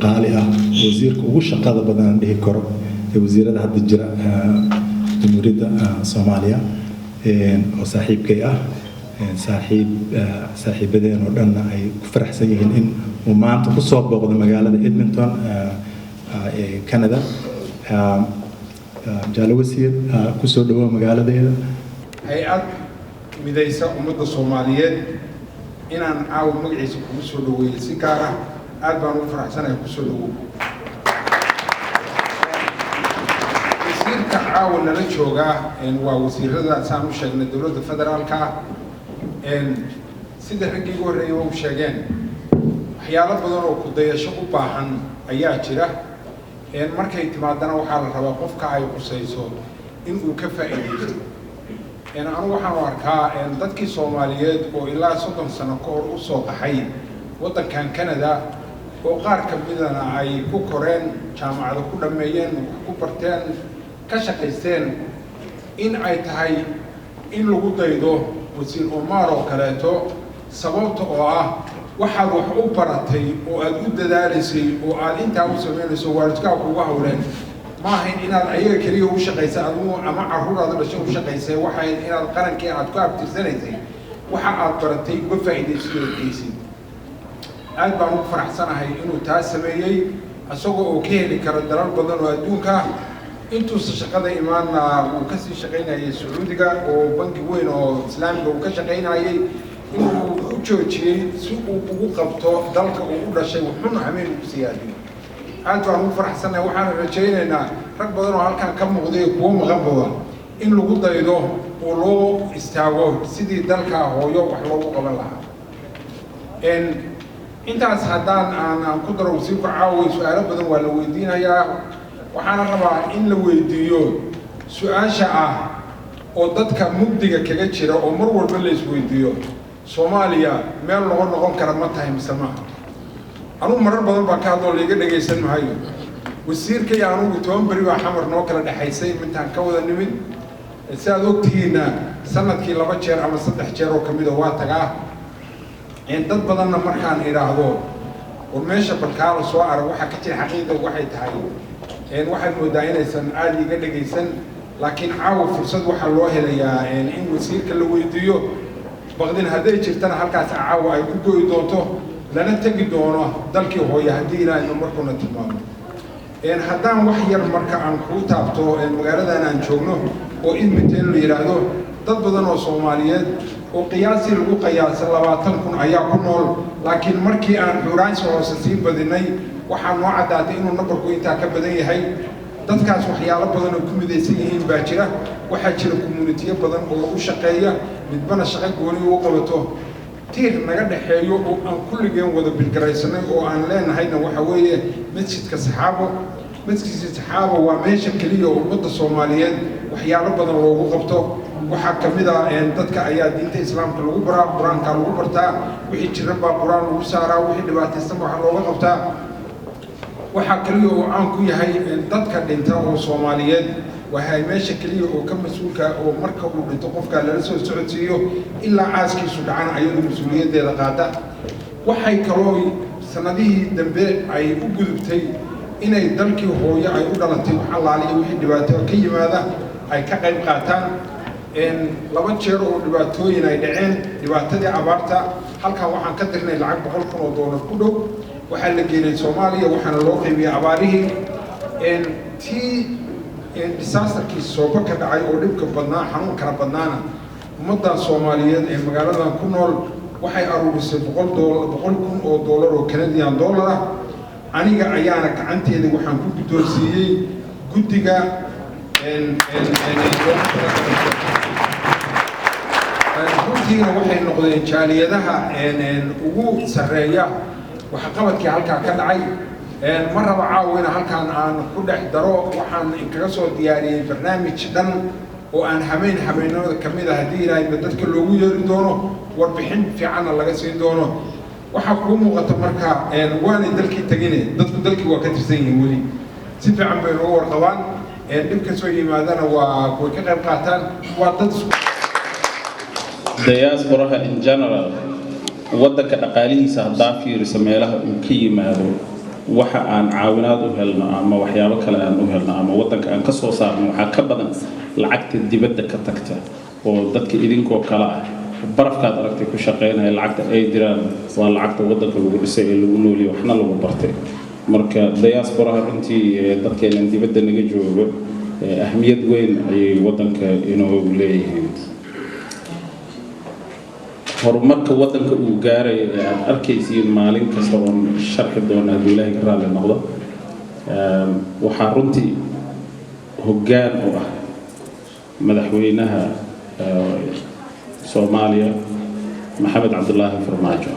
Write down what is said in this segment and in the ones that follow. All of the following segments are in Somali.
qaali ah wasiirka ugu shaqada badan dhihi karo wasiirada hadda jira jamhuuriyadda Soomaaliya oo saaxiibkay ah saaxiibadeen oo dhan ay ku faraxsan yihiin in uu maanta ku soo booqdo magaalada Edmonton Canada jaalo wasiir ku soo dhawo magaaladeeda hay'ad midaysa ummadda Soomaaliyeed inaan caaw magaciisa ku soo dhaweeyo si gaar ah aad baan u faraxsanahay ku soo dhawo wasiirka caaw nala jooga waa wasiirada saan u sheegnay dawladda federaalka sida raggii ugu horreeyay oo sheegeen waxyaalo badan oo ku dayasho u baahan ayaa jira markay timaadana waxaa la rabaa qofka ay qusayso in uu ka faa'iideysto anu waxaan u arkaa dadkii Soomaaliyeed oo ilaa 30 sano ka hor u soo qaxay waddankan Canada oo qaar ka midana ay ku koreen jaamacado ku dhameeyeen ku barteen ka shaqaysteen in ay tahay in lagu daydo wasiir Omar oo kaleeto sababta oo ah waxaad wax u baratay oo aad u dadaalaysay oo aad intaa u sameynayso waalidkaa kugu hawleen ma ahayn inaad ayaga kaliya u shaqaysa adigu ama carruuraada dhashay u shaqaysay waxay inaad qarankii aad ku abtirsanaysay waxa aad baratay uga faa'iideysanaysid aad baan ugu faraxsanahay inuu taas sameeyay asagoo oo ka heli karo dalal badan oo adduunka intuu shaqada imaanna uu ka sii shaqaynayay Sacuudiga oo bangi weyn oo islaamiga uu ka shaqaynayay inuu u joojiyay si uu ugu qabto dalka uu u dhashay wuxuuna hameen u siyaadiyo aad baan ugu faraxsanahay waxaan rajaynaynaa rag badan oo halkan ka muuqday kuwa maqan badan in lagu daydo oo loo istaago sidii dalka hooyo wax loogu qaban lahaa intaas haddaan aan ku daro wasiirku caawa su'aalo badan waa la weydiinayaa waxaana rabaa in la weydiiyo su'aasha ah oo dadka mugdiga kaga jira oo mar walba la isweydiiyo Soomaaliya meel lagu noqon kara ma tahay mise ma anu marar badan baa ka hadlo leega dhageysan maayo wasiirka iyo anigu 10 bari baa xamar noo kala dhaxaysay intaan ka wada nimid sidaad ogtihiina sanadkii 2 jeer ama 3 jeer oo kamid ah waa tagaa dad badanna markaan iraahdo oo meesha barkaalo soo arag waxa ka jira xaqiiqada waxay tahay waxay moodaa inaysan aad iga dhageysan laakiin caawa fursad waxa loo helayaa in wasiirka la weydiiyo baqdin haday jirtana halkaas caawa ay ku gooyi doonto lana tagi doono dalkii hooyo hadii ilaahay markuna tilmaamo haddaan wax yar marka aan ku taabto magaaladan aan joogno oo Edmonton la yiraahdo dad badan oo Soomaaliyeed oo qiyaasi lagu qiyaasay 20,000 ayaa ku nool laakiin markii aan xuraansi hoose sii badinay waxaa noo cadaatay inuu numberku intaa ka badan yahay dadkaas waxyaalo badan oo ku midaysan yihiin baa jira waxaa jira community badan oo lagu shaqeeya midbana shaqo gooni u qabato tiir naga dhaxeeyo oo aan kulligeen wada bilgaraysanay oo aan leenahayna waxa weeye masjidka saxaabo waa meesha kaliya oo ummadda Soomaaliyeed waxyaalo badan loogu qabto waxaa kamid ah dadka ayaa diinta islaamka lagu baraa quraanka lagu bartaa wixii jira baa quraan lagu saaraa wixii dhibaataysan waxa looga qabtaa waxa kaliya oo aan ku yahay dadka dhinta oo Soomaaliyeed waxay meesha kaliya oo ka mas'uulka oo marka uu dhinto qofka la soo socodsiiyo ilaa aaskiisu dhacana ayadu mas'uuliyadeeda qaada waxay kaloo sanadihii dambe ay u gudubtay inay dalkii hooyo ay u dhalatay waxa laaliyo wixii dhibaato ka yimaada ay ka qayb qaataan 2 jeer oo dhibaatooyin ay dhaceen dhibaatadii abaarta halka waxaan ka dirnay lacag $100,000 ku dhow waxa la geeyay Soomaaliya waxaana loo qaybiyay abaarihii disasterkii soo ka dhacay oo dhibka badnaa xanuun kala badnaana ummadda Soomaaliyeed ee magaaladan ku nool waxay aruurisay $100,000 oo Canadian dollar ah aniga ayaana gacanteeda waxaan ku guddoonsiiyay guddiga runtiina waxay noqdeen jaaliyadaha ugu sareeya waxa qabadkii halka ka dhacay mar raba caawina halkaan aan ku dhex daro waxaan kaga soo diyaariyay barnaamij dhan oo aan habeenada kamid ah hadii ilaahay dadka loogu yeeri doono warbixin fiican laga siin doono waxa ku muuqata marka waana dalkii tagine dadku dalkii waa ka tirsan yihiin wali si fiican bay ugu warqabaan dhibka soo yimaadana waa kuwa ka qayb qaataan waa dad diaspora in general waddanka dhaqaalihiisa haddaa fiiriso meelaha uu ka yimaado waxa aan caawinaad u helno ama waxyaabo kale aan u helno ama waddanka aan ka soo saarno waxaa ka badan lacagta dibadda ka tagta oo dadka idinkoo kale ah barafkaad aragtay ku shaqaynaya lacagta ay diraan waa lacagta waddanka lagu dhisay ee lagu nooliyo waxna lagu bartay marka diasporaha runtii dadkeenan dibadda naga joogo ahmiyad weyn ayay waddanka inoo leeyihiin horumarka waddanka uu gaaray ee aad arkaysiin maalin kasta oon sharxi doona hadduu ilaahay ka raalli noqdo waxaa runtii hoggaan u ah madaxweynaha Soomaaliya Maxamed Cabdullaahi Farmaajo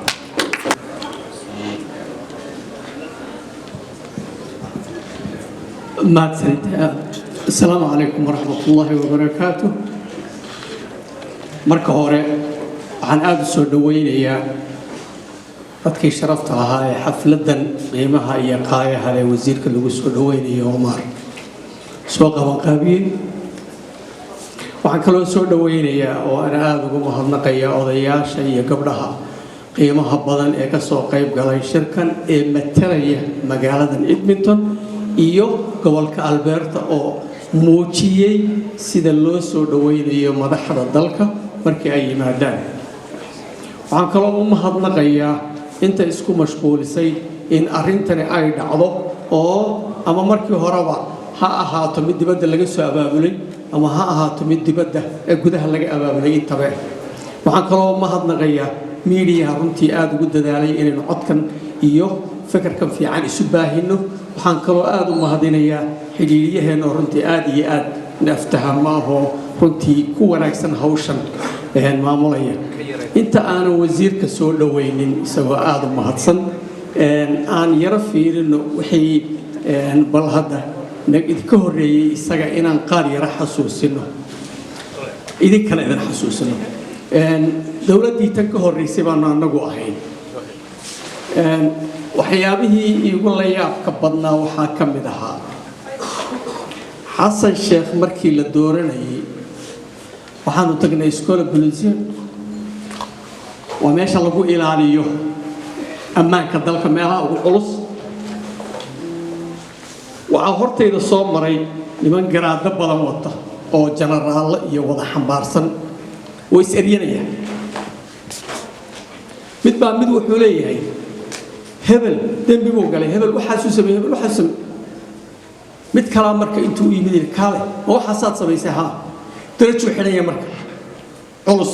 Assalaamu calaykum waraxmatullaahi wabarakaatuh marka hore waxaan aad u soo dhaweynayaa dadkii sharafta lahaa ee xafladan qiimaha iyo qaayaha ee wasiirka lagu soo dhaweynayo Omar soo qabanqaabiyey waxaan kaloo soo dhaweynayaa oo aan aad ugu mahadnaqayaa odayaasha iyo gabdhaha qiimaha badan ee ka soo qayb galay shirkan ee matalaya magaaladan Edmonton iyo gobolka Alberta oo muujiyay sida loo soo dhaweynayo madaxda dalka markii ay yimaadaan waxaan kaloo u mahadnaqayaa inta isku mashquulisay in arrintani ay dhacdo oo ama markii horeba ha ahaato mid dibadda laga soo abaabulay ama ha ahaato mid dibadda ee gudaha laga abaabulay intaba waxaan kaloo u mahadnaqayaa media runtii aad ugu dadaalay inaynu codkan iyo fikirkan fiican isu baahino waxaan kaloo aad u mahadinayaa xidhiidhyaheena runtii aad iyo aad naftahama ahoo runtii ku wanaagsan hawshan maamulaya inta aanan wasiirka soo dhaweynin isagoo aad u mahadsan aan yaro fiirino wixii bal hadda idinka horreeyey isaga inaan qaar yaro xasuusino idinkana idin xasuusino dowladdii tan ka horreysay baanu annagu ahayn waxyaabihii iigu la yaabka badnaa waxaa ka mid ahaa xasan sheekh markii la dooranayay waxaanu tagnay iskoola bulisiya waa meesha lagu ilaaliyo ammaanka dalka meelaha ugu culus waxaa hortayda soo maray niman garaado badan wata oo jenaraallo iyo wada xambaarsan oo is eryanaya mid baa mid wuxuu leeyahay hebel dembi buu galay hebel waxaasuu sameeyey hebel waxaasuu sameeyey mid kalaa marka intuu yimid kaale ma waxaasaad samaysay haa darajuu xidhaya marka culus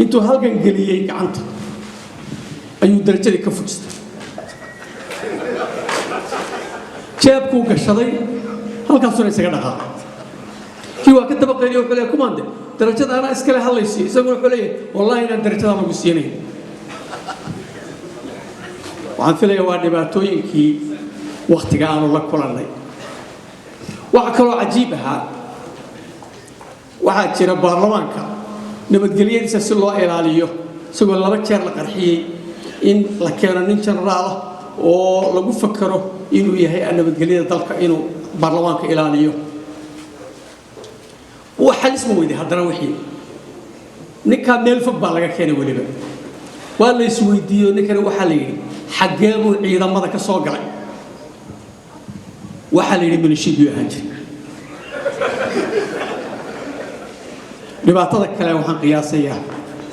intuu halgan geliyey gacanta ayuu darajadii ka fujistay jeebkuu gashaday halkaasuna isaga dhaqaaqay kii waa ka dabaqeynaya wuxuu leeyahay kumaande darajada anaa iskale hadlaysiiyo isaguna wuxuu leeyahay wallaahi inaan darajadaa lagu siinayn waxaan filayaa waa dhibaatooyinkii wakhtiga aanu la kulannay waxa kaloo cajiib ahaa waxaa jira baarlamaanka nabadgelyadiisa si loo ilaaliyo isagoo 2 jeer la qarxiyey in la keeno nin jenaraal ah oo lagu fakaro inuu yahay nabadgelyada dalka inuu baarlamaanka ilaaliyo waxa isma weyday haddana wixii ninka meel fog baa laga keenay waliba waa la isweydiiyo ninkana waxa la yiri xagee buu ciidamada ka soo galay waxa la yiri milishiyo ahaan jiray dhibaatada kale waxaan qiyaasayaa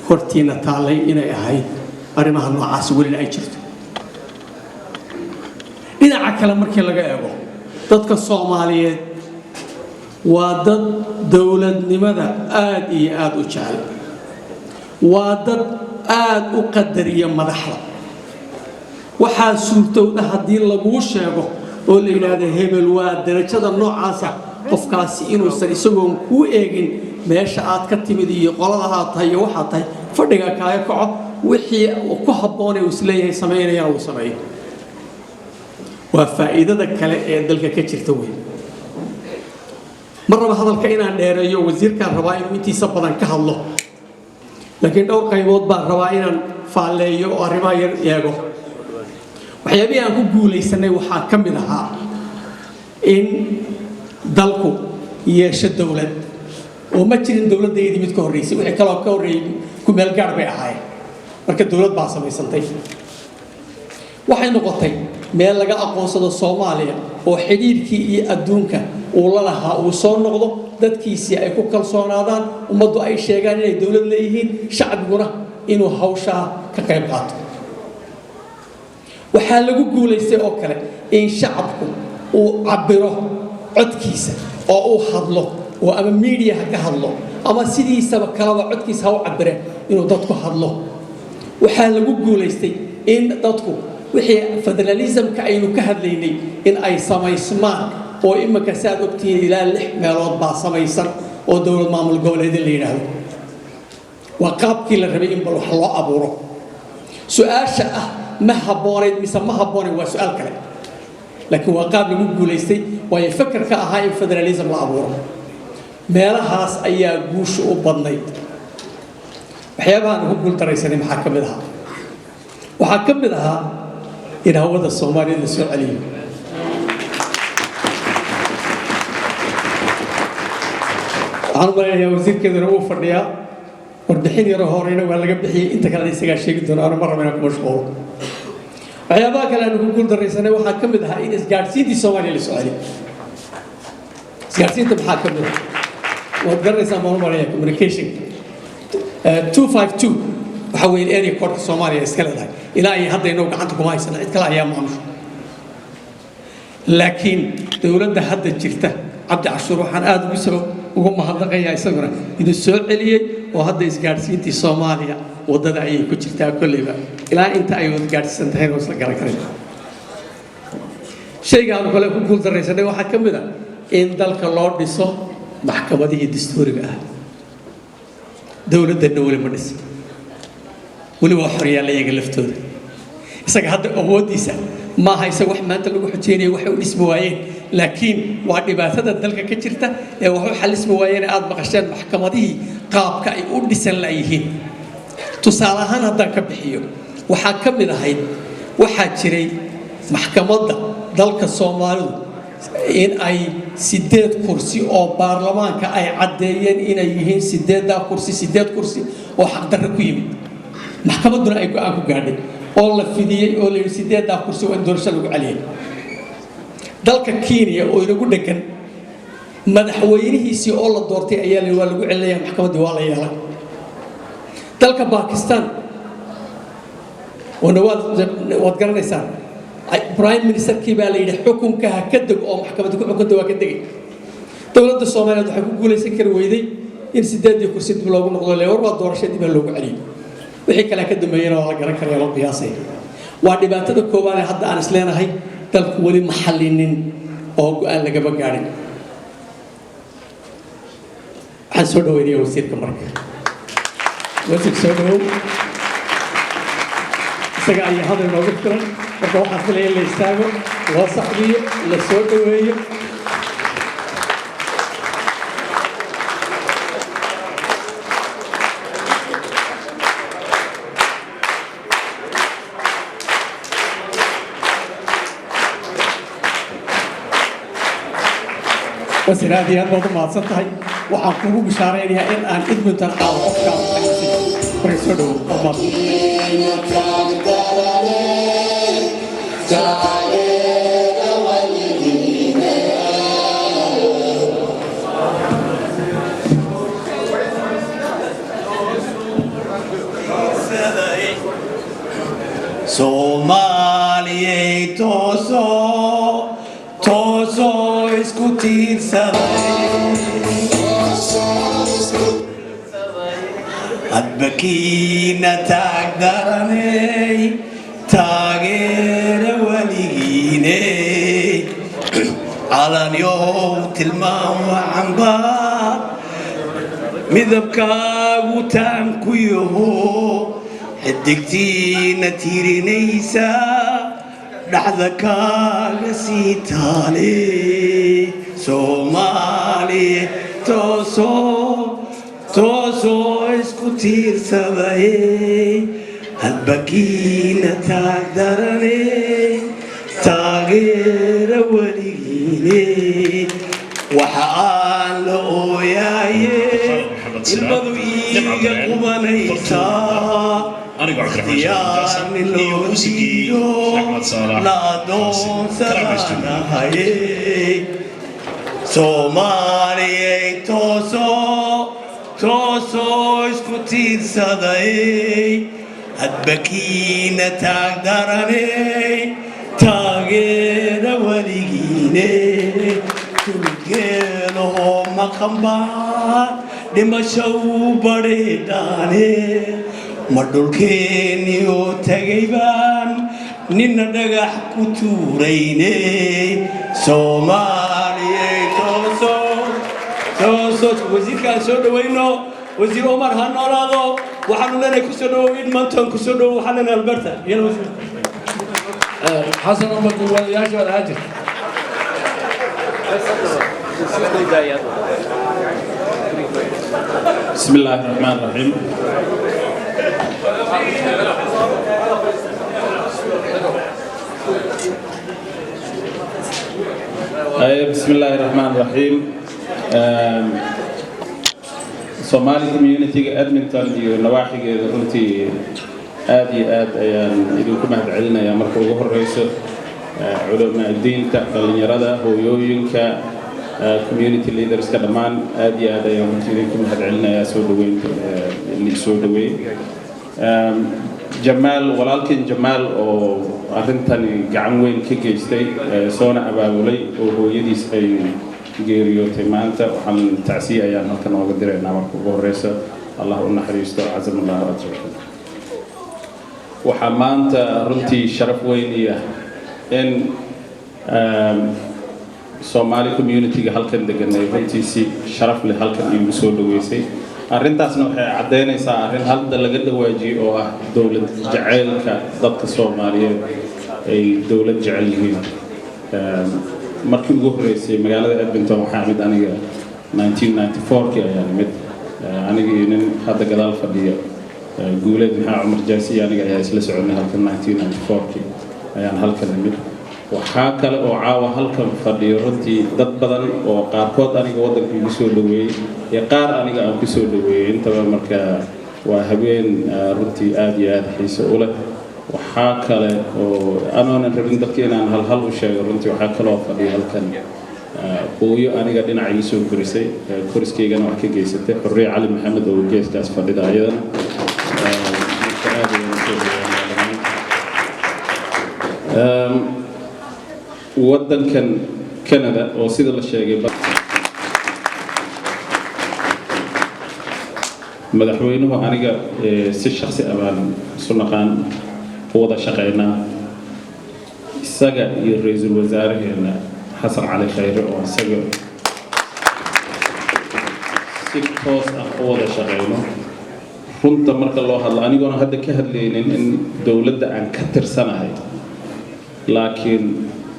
hortiina taalay inay ahayd arrimaha noocaas weli ay jirto dhinaca kale markii laga eego dadka Soomaaliyeed waa dad dawladnimada aad iyo aad u jecel waa dad aad u qadariya madaxda waxaa suurtowda haddii lagu sheego oo la yiraahdo hebel waa darajada noocaas qofkaasi inuusan isagoon ku eegin meesha aad ka timid iyo qolada aad tahay waxa tahay fadhiga kaaga kaco wixii ku habboon ee isleeyahay sameeynaya uu sameeyo waa faa'iidada kale ee dalka ka jirta weyn marba hadalka inaan dheereeyo wasiirkaan rabaa inuu intiisa badan ka hadlo laakiin dhowr qaybood baan rabaa inaan faaleeyo oo arrimaha yar eego waxyaabihii aan ku guulaysanay waxaa ka mid ahaa in dalku yeesho dawlad oo ma jirin dawladdeedii mid ka horreysay wixii kaloo ka horreeyay ku meel gaar bay ahaayeen marka dawlad baa samaysantay waxay noqotay meel laga aqoonsado Soomaaliya oo xidhiidhkii iyo adduunka uu la lahaa uu soo noqdo dadkiisii ay ku kalsoonaadaan ummaddu ay sheegaan inay dawlad leeyihiin shacbiguna inuu hawshaa ka qayb qaato waxaa lagu guulaystay oo kale in shacabku uu cabiro codkiisa oo uu hadlo oo ama media ka hadlo ama sidiisaba kalaba codkiisa ha u cabire inuu dadku hadlo waxaa lagu guulaystay in dadku wixii federalismka aynu ka hadlaynay in ay samaysmaan oo imika saad ogtihiin ilaa 6 meelood baa samaysan oo dawlad maamul goboleed la yiraahdo waa qaabkii la rabay in bal wax loo abuuro su'aasha ah ma habboonayd mise ma habboonayd waa su'aal kale laakiin waa qaab lagu guulaystay waayo fakarka ahaa in federalism la abuuro meelahaas ayaa guusha u badnayd waxyaabahan ugu guuldaraysanay maxaa ka mid ahaa waxaa ka mid ahaa in hawada Soomaaliya la soo celiyo waxaan maleeyahay wasiirkeeduna uu fadhiyaa warbixin yar horeyna waa laga bixiyay inta kale isaga sheegi doona ana mar rabaa ku mashquul waxyaabaha kale aan ugu guuldaraysanay waxaa ka mid ahaa in isgaarsiintii Soomaaliya la soo celiyo isgaarsiinta maxaa ka mid ah waad garanaysaa maamulaya communication 252 waxa weeye area code Soomaaliya iska leedahay ilaa ay hadda inuu gacanta ku haysan cid kale ayaa maamusha laakiin dawladda hadda jirta Cabdi Cashuur waxaan aad ugu mahadnaqayaa isaguna inuu soo celiyay oo hadda isgaarsiintii Soomaaliya wadada ay ku jirtaa kulliba ilaa inta ay wada gaarsiisan tahay oo isla garan kareen shayga aan kale ku guuldaraysanay waxaa ka mid ah in dalka loo dhiso maxkamadihii dastuuriga ah dawladda wali ma dhisin wali waa xoriyaan la iyaga laftooda isaga hadda awoodiisa ma haysa wax maanta lagu xujeenay wax uu dhismo waayeen laakiin waa dhibaatada dalka ka jirta ee wax uu xalismo waayeen aad maqasheen maxkamadihii qaabka ay u dhisan laayeen tusaale ahaan haddaan ka bixiyo waxaa ka mid ahayd waxaa jiray maxkamadda dalka Soomaalidu in ay 8 kursi oo baarlamaanka ay cadeeyeen inay yihiin 8 kursi oo xaq darro ku yimid maxkamaduna ay go'aan ku gaadhay oo la fidiyay oo la yiri 8 kursi oo doorasho lagu caliyay dalka Kenya oo inagu dhagan madaxweynihiisii oo la doortay ayaa la lagu celinayaa maxkamadda waa la yeelay dalka Pakistan wad garanaysaa prime minister kii baa la yiri xukunka ha ka deg oo maxkamadda ku xukunta waa ka degay dawladda Soomaaliyeed waxay ku guuleysan kar weyday in 8 kursi dib loogu noqdo leeyahay war doorashadii baa loogu celiyay wixii kale ka dambeeyay oo la garan karayo loo qiyaasay waa dhibaatada koowaad hadda aan isleenahay dalku wali maxallinin oo go'aan laga gaarin waxaan soo dhaweeyay wasiirka marka wasiir soo dhawow isaga ay hadal noogu filan marka waxaan filayaa la istaago loo saxbiyo la soo dhaweeyo وسيرادي هذا ما صدقي وحكمه بشارين إن أن إدمنتن أو أفكار بريسودو أمر Somaliye toso escutir adbakina tagdaranay taageera waligine calan yow tilmaam wacanba midabkaagu taan ku yaho xidigtiina tirinaysa dhaxda kaaga sii taale Soomaaliya toosoo isku tiirsaday hadbakiina taagdaranay taageera weligiine waxa aan la ooyaaye ilmadu iiga qubanaysaa أنا قاعد أقرأ yaani loo diido la adoonsanahay Soomaaliyay toosoo isku tiirsaday hadbakiina taagdaranay taageera weligiine tulgeelahoo maqanbaa dhimasho u badheedhaane ma dhulkeenniyoo tagay baan nina dhagax ku tuurayne Soomaaliyay toosoo wasiirkaan soo dhawayno wasiir Omar ha noolaado waxaanu leenahay ku soo dhawow Edmonton ku soo dhawow waxaan leenahay Alberta yalla wasiir حسن أمك وياك ولا هاجر بسم الله الرحمن الرحيم بسم الله الرحمن الرحيم Somali community Edmonton iyo nawaaxigeeda runtii aad iyo aad ayaan idinku mahadcelinayaa marka ugu horeyso culamaa diinta dhalinyarada hooyooyinka community leaderska dhammaan aad iyo aad ayaan runtii idinku mahadcelinayaa soo dhaweynta soo dhaweey Jamaal walaalkeen Jamaal oo arrintani gacan weyn ka geystay soona abaabulay oo hooyadiis ay geeriyootay maanta waxaan tacsiya ayaan halkan ooga diraynaa marka ugu horeyso Allah u naxariisto azamullahu ajrakum waxaa maanta runtii sharaf weyn iyo in Somali community-ga halkan deganay runtii si sharaf leh halkan igu soo dhaweysay arrintaasna waxay cadeynaysaa arrin hadda laga dhawaajiyo oo ah dawlad jaceylka dadka Soomaaliyeed ay dawlad jecel yihiin markii ugu horeysay magaalada Edmonton waxaa mid aniga 1994 ayaan mid aniga nin hadda gadaal fadhiyo guuleed maxaa Umar Jaasi aniga ayaa isla soconay halkan 1994 ayaan halkan mid waxaa kale oo caawa halkan fadhiyo runtii dad badan oo qaarkood aniga wadanka igu soo dhaweeyay iyo qaar aniga aan ku soo dhaweeyay intaba marka waa habeen runtii aad iyo aad xiiso u leh waxaa kale oo aanan rabin dadka inaan hal u sheego runtii waxaa kale oo fadhiyo halkan hooyo aniga dhinaca igu soo korisay koriskaygana wax ka geysatay Xurriye Cali Maxamed oo geeskaas fadhida ayadana wadankan Canada oo sida la sheegay madaxweynuhu aniga si shakhsi abaan sunaqaan wada shaqeynaa isaga iyo ra'iisul wasaaraheena Xasan Cali Khayre oo isaga si toos ah wada shaqeyno runta marka loo hadlo anigoona hadda ka hadlaynin in dawladda aan ka tirsanahay laakiin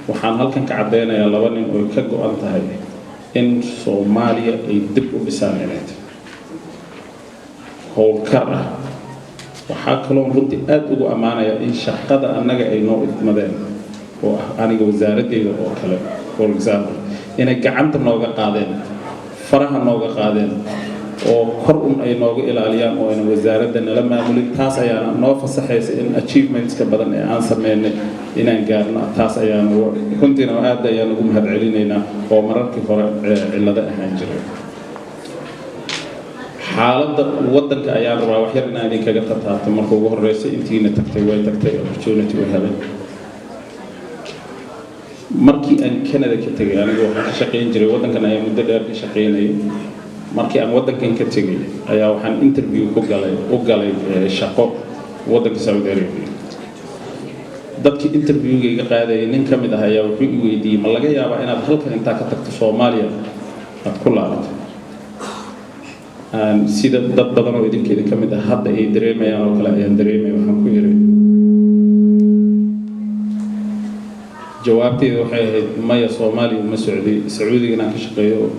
waxaan halkan ka cadeynayaa laba nin oo ka go'an tahay in Soomaaliya ay dib u dhisaan howlkar ah waxaa kaloo runtii aad ugu ammaanaya in shaqada annaga ay noo idmadeen oo ah aniga wasaaradeyda oo kale for example inay gacanta nooga qaadeen faraha nooga qaadeen oo kor ay nooga ilaaliyaan oo ayna wasaaradda nala maamulin taas ayaana noo fasaxaysa in achievementska badan ee aan sameynay inaan gaarno taas ayaan runtiina aad ayaan ugu mahadcelinaynaa oo mararkii hore cilada ahaan jiray xaaladda wadanka ayaan rabaa wax yar inaan idinkaga tartaabto marka ugu horeysa intiina tagtay way tagtay opportunity u helay markii aan Canada ka tagay aniga waxaan ka shaqeyn jiray wadankan ayaa muddo dheer ka shaqeynayay markii aan wadankan ka tagay ayaa waxaan interview u galay shaqo wadanka Saudi Arabia dadkii interviewga iga qaadayay nin ka mid ah ayaa wuxuu i weydiiyay ma laga yaabaa inaad halkan inta ka tagto Soomaaliya aad ku laabato sida dad badan oo idinkeeda ka mid ah hadda ay dareemayaan oo kale ayaan dareemay waxaan ku yiri jawaabteedu waxay ahayd maya Soomaaliya ma socday Sacuudiga inaan ka shaqeeyo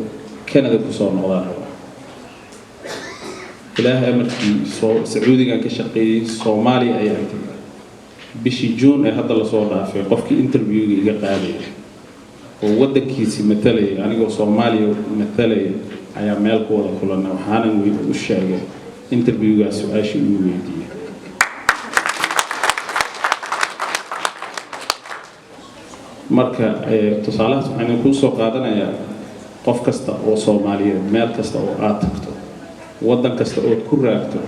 Canada ku soo noqdaan ilaahay amarkii Sacuudiga ka shaqeeyay Soomaaliya ayaan tagay bishii June ee hadda la soo dhaafay qofkii interviewga iga qaaday oo wadankiisa matalay anigoo Soomaaliya matalay ayaa meel ku wada kulanay waxaan u sheegay interviewgaas su'aashii uu weydiiyay marka tusaalahaas waxaan ku soo qaadanayaa qof kasta oo Soomaaliyeed meel kasta oo aad tagto waddan kasta oo ku raagto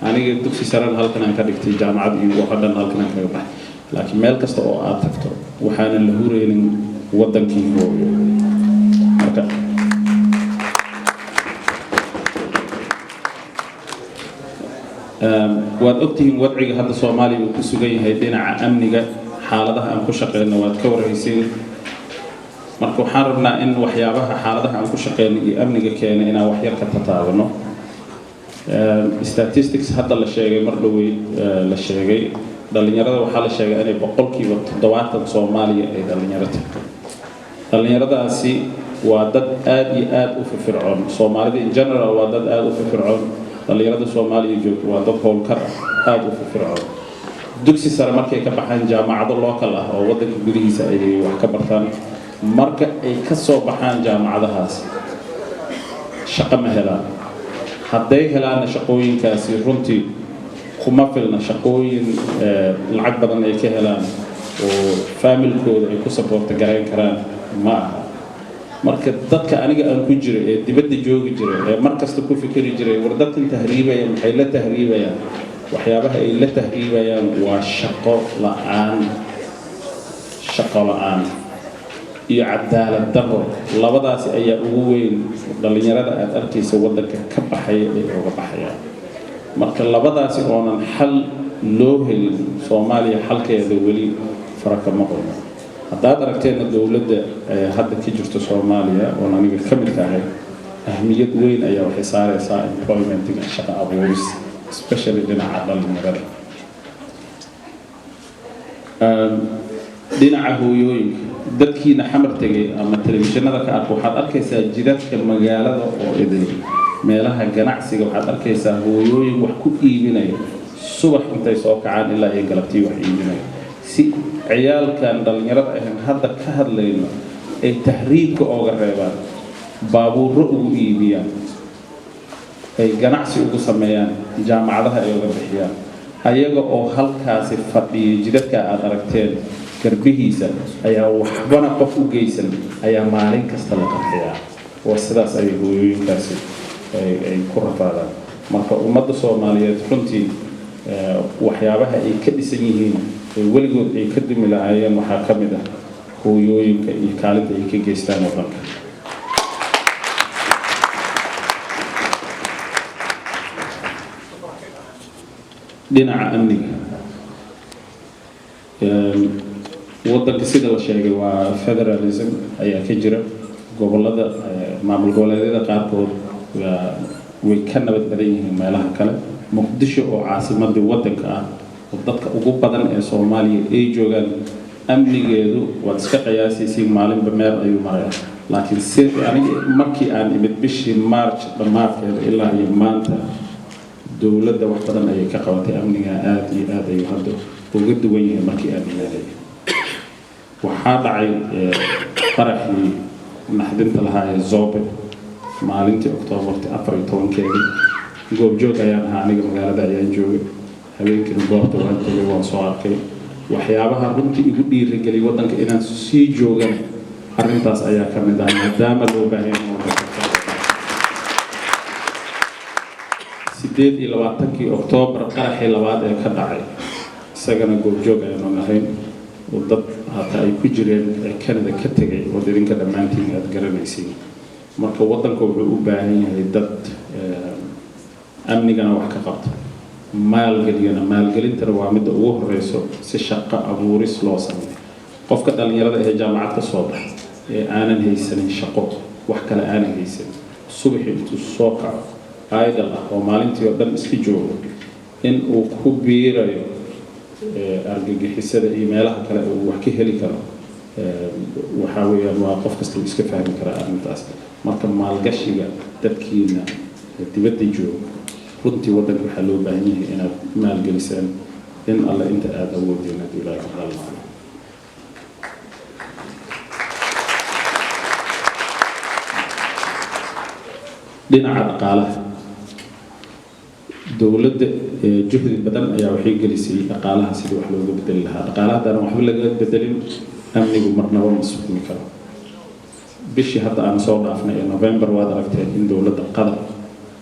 aniga dugsi sare halkan aan ka dhigtay jaamacad iyo waxa dhan halkan aan kaga baxay laakiin meel kasta oo aad tagto waxaan la hureynin waddankii hooyo marka waad ogtihiin wadciga hadda Soomaaliya uu ku sugan yahay dhinaca amniga xaaladaha aan ku shaqeyno waad ka warhaysiin marka waxaan rabnaa in waxyaabaha xaaladaha aan ku shaqeyno iyo amniga keena inaan wax yar ka tataabano statistics hadda la sheegay mar dhawey la sheegay dhalinyarada waxaa la sheegay inay 70% Soomaaliya ay dhalinyaradaasi waa dad aad iyo aad u firfircoon Soomaalida in general waa dad aad u firfircoon dhalinyarada Soomaaliya joogto waa dad howlkar aad u firfircoon dugsi sare markay ka baxaan jaamacado local ah oo waddanka gudihiisa ay wax ka bartaan marka ay ka soo baxaan jaamacadahaas shaqo ma helaan hadday helaan shaqooyinkaasi runtii kuma filna shaqooyin lacag badan ay ka helaan oo familkooda ay ku support gareyn karaan ma aha marka dadka aniga aan ku jiro ee dibadda joogi jiray ee markasta ku fikiri jiray war dadkan tahriibaya maxay la tahriibayaan waxyaabaha ay la tahriibayaan waa shaqo la'aan iyo cadaalad darro labadaas ayaa ugu weyn dhalinyarada aad arkaysa waddanka ka baxaya ee uga baxaya marka labadaasi oonan xal loo helin Soomaaliya xalkeeda weli faraka ma qabo haddaad aragteena dawladda hadda ka jirto Soomaaliya oo aniga ka mid tahay ahmiyad weyn ayaa waxay saaraysaa employment-ga shaqo abuuris especially dhinaca dhalinyarada dhinaca hooyooyinka dadkiina xamar tagay ama telefishinada ka arko waxaad arkaysaa jidadka magaalada oo idin meelaha ganacsiga waxaad arkaysaa hooyooyin wax ku iibinaya subax intay soo kacaan ilaa ay galabtii wax iibinaya si ciyaalkan dhalinyarada ah hadda ka hadlayno ay tahriibka ooga reebaan baabuurro ugu iibiyaan ay ganacsi ugu sameeyaan jaamacadaha ay uga bixiyaan ayaga oo halkaasi fadhiya jidadka aad aragteen garbihiisa ayaa waxbana qof u geysan ayaa maalin kasta la qarxiyaa oo sidaas ay hooyooyinkaasi ay ku rafaadaan marka ummadda Soomaaliyeed runtii waxyaabaha ay ka dhisan yihiin weligood ay ka dimi lahaayeen waxaa ka mid ah hooyooyinka iyo kaalinta ay ka geystaan waddanka dhinaca amniga waddanka sida la sheegay waa federalism ayaa ka jira gobolada maamul goboleedyada qaarkood way ka nabad badan yihiin meelaha kale muqdisho oo caasimadda waddanka ah oo dadka ugu badan ee Soomaaliya ay joogaan amnigeedu waad iska qiyaasaysiin maalinba meel ayuu marayaa laakiin si aniga markii aan imid bishii March dhammaadkeeda ilaa iyo maanta dawladda wax badan ayay ka qabatay amniga aad iyo aad ayuu hadda uga duwan yahay markii aan imaaday waxaa dhacay qaraxii naxdinta lahaa ee Zobe maalintii Oktoobar 14 goobjoog ayaan ahaa aniga magaalada ayaan joogay habeenkii goobta waan tagay waan soo arkay waxyaabaha runtii igu dhiirigeliyay waddanka inaan sii joogan arrintaas ayaa ka mid ah maadaama loo baahan yahay 28 Oktoobar qaraxii labaad ee ka dhacay isagana goobjoog ayaan ahayn oo dad hata ay ku jireen Canada ka tagay oo idinka dhammaantiin aad garanaysiin marka waddanku wuxuu u baahan yahay dad amnigana wax ka qabta maalgelintana waa midda ugu horeyso si shaqo abuuris loo sameeyo qofka dhalinyarada ee jaamacad ka soo baxay ee aanan haysanin shaqo wax kale aanan haysan subaxii intuu soo kaco idle ah oo maalintii oo dhan iska joogo in uu ku biirayo argagixisada iyo meelaha kale uu wax ka heli karo waxa weeyaan waa qof kasta iska fahmi kara arrintaas marka maalgashiga dadkiina dibadda jooga runtii waddanka waxaa loo baahan yahay inaad maalgelisaan in alla inta aad awoodeen haddii ilaahay ka raalli dhinaca dhaqaalaha dawladda juhdi badan ayaa waxay gelisay dhaqaalaha sidii wax looga bedeli lahaa dhaqaalaha hadaan waxba laga bedelin amnigu marnaba ma sugmi karo bishii hadda aan soo dhaafnay ee November waad aragteen in dowladda Qatar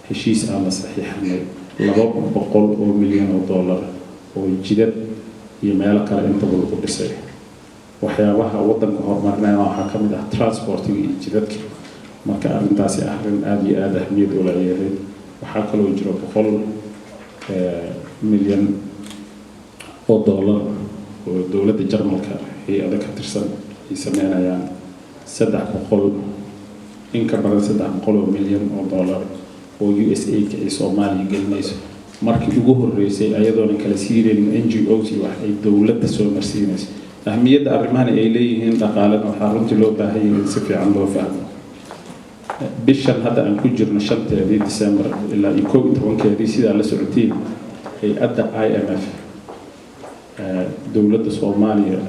heshiis aan la saxiixnay $200 milyan oo jidad iyo meelo kale inta lagu dhisay waxyaabaha waddanka horumarnaa waxaa ka mid ah transportiga iyo jidadka marka arrintaasi arrin aad iyo aad ahmiyad u leeyahay waxaa kaloo jiro $100 milyan oo dowladda Jarmalka hay'adda ka tirsan ay sameynayaan in ka badan $300 milyan oo USAID ay Soomaaliya gelinayso markii ugu horeysay ayadoona kala siireen NGOs wax ay dowladda soo marsiinayso ahmiyadda arrimahan ay leeyihiin dhaqaalaha waxaa runtii loo baahan yahay in si fiican loo fahmo bishan hadda aan ku jirno 5 December ilaa 11 sida la socotiin hay'adda IMF dowladda Soomaaliya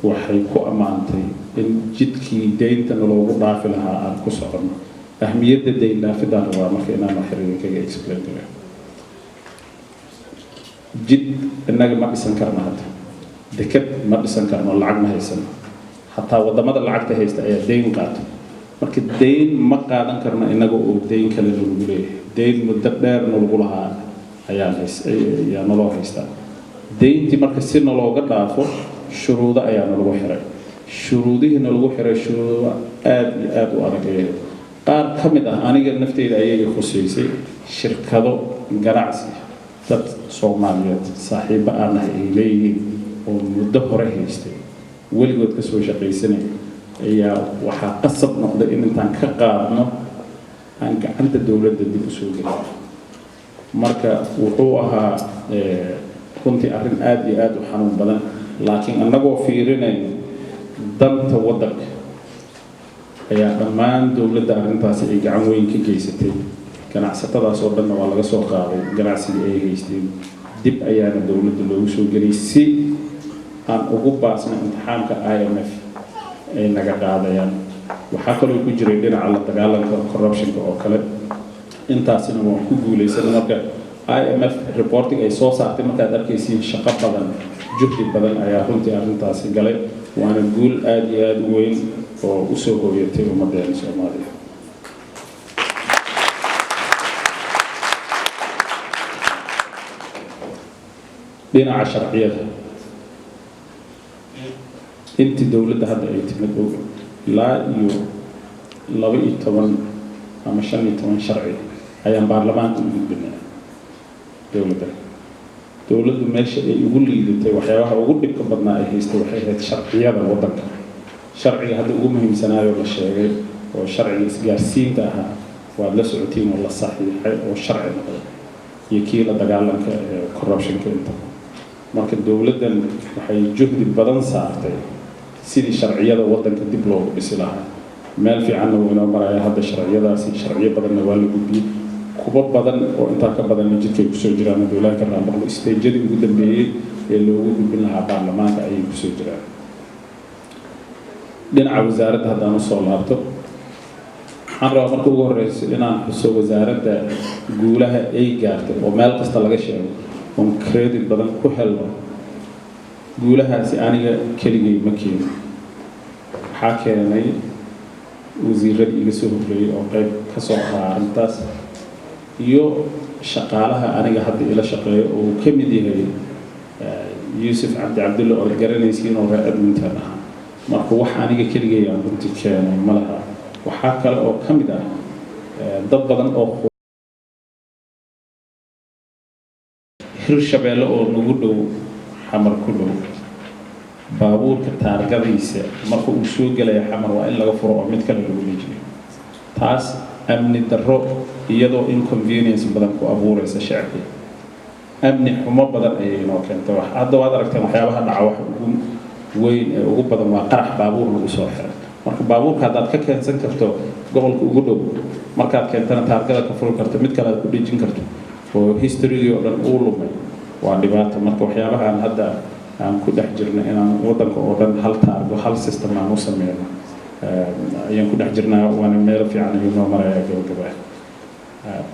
waxay ku amaantay in jidkii deynta loogu dhaafi lahaa aan ku socono ahmiyadda deyn dhaafidaan waa marka inaan xiriir kaga explain karo jid innaga ma dhisan karno hadda deked ma dhisan karno lacag ma haysan hataa wadamada lacagta haysta ayaa deyn qaato marka deyn ma qaadan karno innaga oo deyn kale lagu leeyahay deyn muddo dheer lagu lahaa ayaa naloo haystaa deyntii marka si nalooga dhaafo shuruudo ayaa nalagu xiray shuruudihiina lagu xiray shuruudo aad iyo aad u adag qaar ka mid ah aniga nafteyda ayay khuseysay shirkado ganacsi dad Soomaaliyeed saaxiibo aan ay leeyihiin oo muddo hore haystay weligood ka soo shaqaysanay ayaa waxaa qasab noqday in intaan ka qaadno aan gacanta dowladda dib u soo gelino marka wuxuu ahaa runtii arrin aad iyo aad u xanuun badan laakiin annagoo fiirinayno danta waddanka ayaa dhammaan dowladda arrintaasi ay gacan weyn ka geysatay ganacsatadaas oo dhanna waa laga soo qaaday ganacsiga ay haysteen dib ayaana dowladda loogu soo geliyay si aan ugu baasna imtixaanka IMF ay naga qaadayaan waxaa kaloo ku jiray dhinaca la dagaalanka corruptionka oo kale intaasina waan ku guulaysanay marka IMF reporting ay soo saartay markaad arkaysiin shaqo badan juhdi badan ayaa runtii arrintaasi galay waana guul aad iyo aad u weyn oo u soo hooyatay ummaddeena Soomaaliya dhinaca sharciyada intii dowladda hadda ay timid ilaa iyo 12 ama 15 sharci ayaan baarlamaanka u gudbinay dowladdu meesha ay ugu liidatay waxyaabaha ugu dhibka badnaa ay haystay waxay ahayd sharciyada waddanka sharciga hadda ugu muhiimsanaayo la sheegay oo sharciga isgaarsiinta ahaa waad la socotiin oo la saxiixay oo sharci noqday iyo kii la dagaalanka corruptionka inta marka dowladdan waxay juhdi badan saartay sidii sharciyada waddanka dib loogu dhisi lahaa meel fiicanna wuu inoo maraya hadda sharciyadaasi sharciyo badanna waa la gudbiyey kuba badan oo intaa ka badanna jidkay kusoo jiraan dowladaha ka raamaqlo isteejyadii ugu dambeeyey ee loogu gudbin lahaa baarlamaanka ayay kusoo jiraan dhinaca wasaaradda haddaan usoo laabto waxaan rabaa marka ugu horreysa inaan xuso wasaaradda guulaha ay gaartay oo meel kasta laga sheego oon credit badan ku helno guulahaasi aniga keligay ma keenin waxaa keenay wasiiradii iga soo horreeyey oo qayb ka soo ahaa arrintaas iyo shaqaalaha aniga hadda ila shaqeeyo oo uu ka mid yahay Yuusuf Cabdulle oo garanaysiin oo reer Edmonton ah marka wax aniga keligay aan runtii keenay ma laha waxaa kale oo ka mid ah dad badan oo Hirshabeelle oo nagu dhow xamar ku dhow baabuurka taargadiisa marka uu soo galay xamar waa in laga furo oo mid kale lagu leeyahay taas amni darro iyadoo inconvenience badan ku abuuraysa shacabka amni xumo badan ayay inoo keentay hadda waad aragteen waxyaabaha dhaca wax ugu weyn ee ugu badan waa qarax baabuur lagu soo xiray marka baabuurka haddaad ka keensan karto gobolka ugu dhow markaad keentana taargada ka furi karto mid kale aad ku dhejin karto oo history-gii oo dhan uu lumay waa dhibaato marka waxyaabahan hadda aan ku dhex jirnay inaan waddanka oo dhan hal taargo hal system aan u sameyno ayaan ku dhex jirnaa waana meel fiican ayuu noo marayaa gabagabaa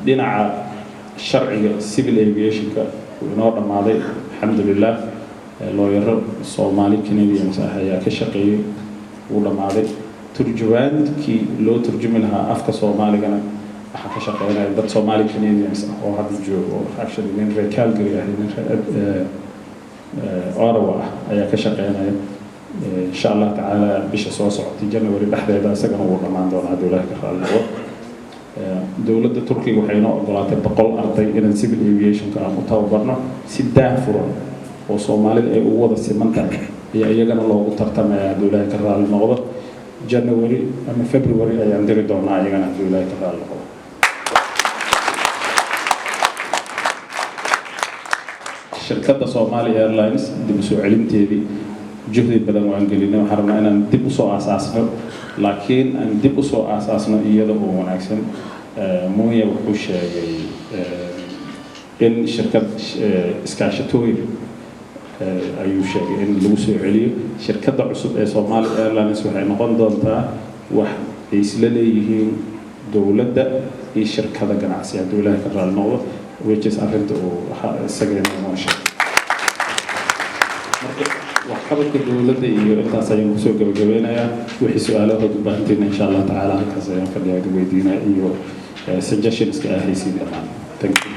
dhinaca sharciga civil aviationka wuu inoo dhammaaday alxamdulilah looyaro Soomaali Canadians ah ayaa ka shaqeeyay uu dhamaaday turjubaankii loo turjumi lahaa afka Soomaaligana waxaa ka shaqeynaya dad Soomaali Canadians ah oo hadda joogo actually nin reer Calgary ah nin Ottawa ayaa ka shaqeynaya insha Allah tacaala bisha soo socotay January dhexdeeda isagana uu dhamaan doonaa dowladda ka raaliyo dowladda Turkiga waxay noo ogolaatay 100 arday in civil aviation ka aan u tababarno si daahfuran oo Soomaalida ay u wada simantahay iyo iyagana loogu tartamaya dowladda ka raaliyo noqdo January ama February ayaan diri doonaa iyagana dowladda ka raaliyo noqdo shirkadda Somali Airlines dib u soo celinteedii juhdi badan waan gelinay waxaan rabnaa inaan dib u soo aasaasno laakiin aan dib u soo aasaasno iyada oo wanaagsan mooye wuxuu sheegay in shirkad iskaashatooyin ayuu sheegay in lagu soo celiyo shirkadda cusub ee Somali Airlines waxay noqon doontaa wax ay isla leeyihiin dowladda iyo shirkadda ganacsiga dowladda ka raali noqdo which is arrinta oo isagana moosha waxqabadka dowladda iyo intaas ayaan kusoo gabagabeynayaa wixii su'aalaha u baahantiin insha Allah tacaala halkaas ayaan fadhiyaa weydiinaa iyo suggestions ka ahaysiin dhammaan thank you